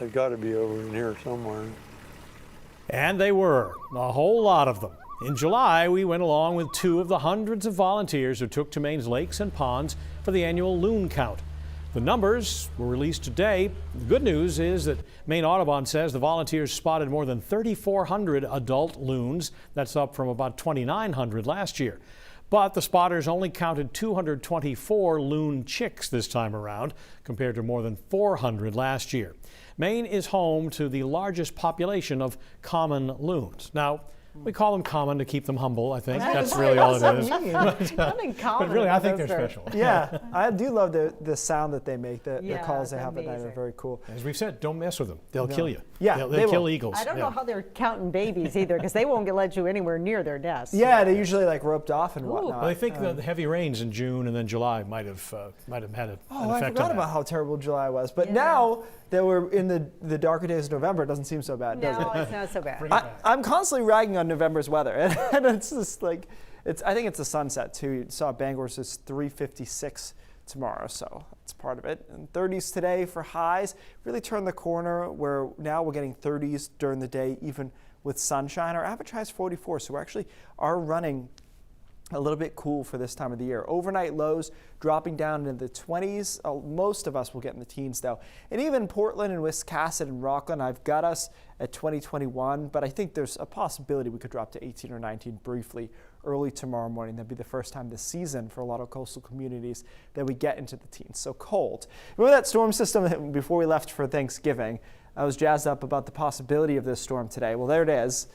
They've got to be over in here somewhere. And they were, a whole lot of them. In July, we went along with 2 of the hundreds of volunteers who took to Maine's lakes and ponds for the annual loon count. The numbers were released today. The good news is that Maine Audubon says the volunteers spotted more than 3,400 adult loons. That's up from about 2,900 last year. But the spotters only counted 224 loon chicks this time around, compared to more than 400 last year. Maine is home to the largest population of common loons. Now, we call them common to keep them humble, I think. That's really all it is. But really, I think they're special. Yeah, I do love the sound that they make, the calls they have at night are very cool. As we've said, don't mess with them. They'll kill you. Yeah, They'll kill eagles. I don't know how they're counting babies either, because they won't let you anywhere near their nests. Yeah, they usually like roped off and whatnot. Well, I think the heavy rains in June and then July might have had an effect on that. I forgot about how terrible July was. But now that we're in the darker days of November, it doesn't seem so bad, does it? No, it's not so bad. I'm constantly ragging on November's weather, and it's just like, I think it's the sunset too. You saw Bangor's is 3:56 tomorrow, so that's part of it. And 30s today for highs. Really turned the corner where now we're getting 30s during the day, even with sunshine. Our average high is 44, so we actually are running a little bit cool for this time of the year. Overnight lows dropping down into the 20s. Most of us will get in the teens though. And even Portland and Wiscasset and Rockland, I've got us at 20-21, but I think there's a possibility we could drop to 18 or 19 briefly early tomorrow morning. That'd be the first time this season for a lot of coastal communities that we get into the teens. So cold. Remember that storm system before we left for Thanksgiving? I was jazzed up about the possibility of this storm today. Well, there it is.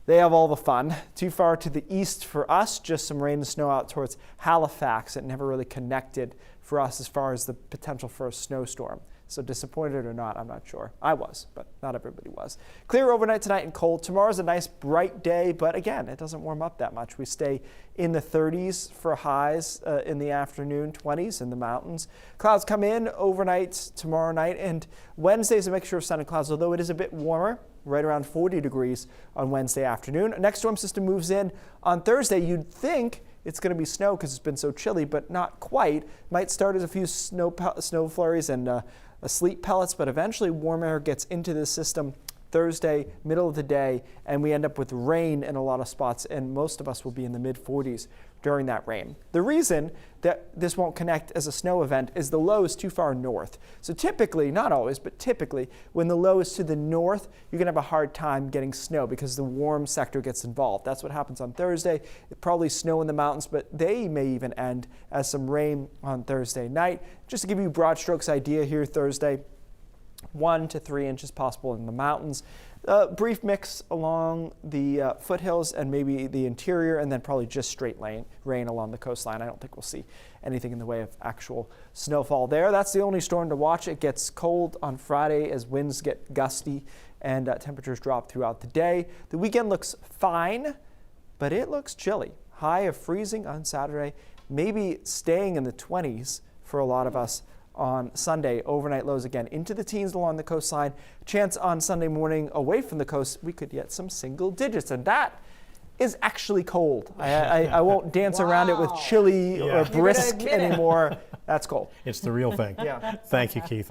They have all the fun. Too far to the east for us, just some rain and snow out towards Halifax. It never really connected for us as far as the potential for a snowstorm. So disappointed or not, I'm not sure. I was, but not everybody was. Clear overnight tonight and cold. Tomorrow's a nice bright day, but again, it doesn't warm up that much. We stay in the 30s for highs in the afternoon, 20s in the mountains. Clouds come in overnight tomorrow night, and Wednesday's a mixture of sun and clouds, although it is a bit warmer. Right around 40 degrees on Wednesday afternoon. Next storm system moves in on Thursday. You'd think it's going to be snow because it's been so chilly, but not quite. Might start as a few snow flurries and sleet pellets, but eventually warm air gets into the system Thursday, middle of the day, and we end up with rain in a lot of spots, and most of us will be in the mid-40s during that rain. The reason that this won't connect as a snow event is the low is too far north. So typically, not always, but typically, when the low is to the north, you're going to have a hard time getting snow because the warm sector gets involved. That's what happens on Thursday. It probably snow in the mountains, but they may even end as some rain on Thursday night. Just to give you a broad strokes idea here, Thursday, 1 to 3 inches possible in the mountains. Brief mix along the foothills and maybe the interior, and then probably just straight rain along the coastline. I don't think we'll see anything in the way of actual snowfall there. That's the only storm to watch. It gets cold on Friday as winds get gusty and temperatures drop throughout the day. The weekend looks fine, but it looks chilly. High of freezing on Saturday, maybe staying in the 20s for a lot of us on Sunday. Overnight lows again into the teens along the coastline. Chance on Sunday morning away from the coast, we could get some single digits, and that is actually cold. I won't dance around it with chilly or brisk anymore. That's cold. It's the real thing. Thank you, Keith.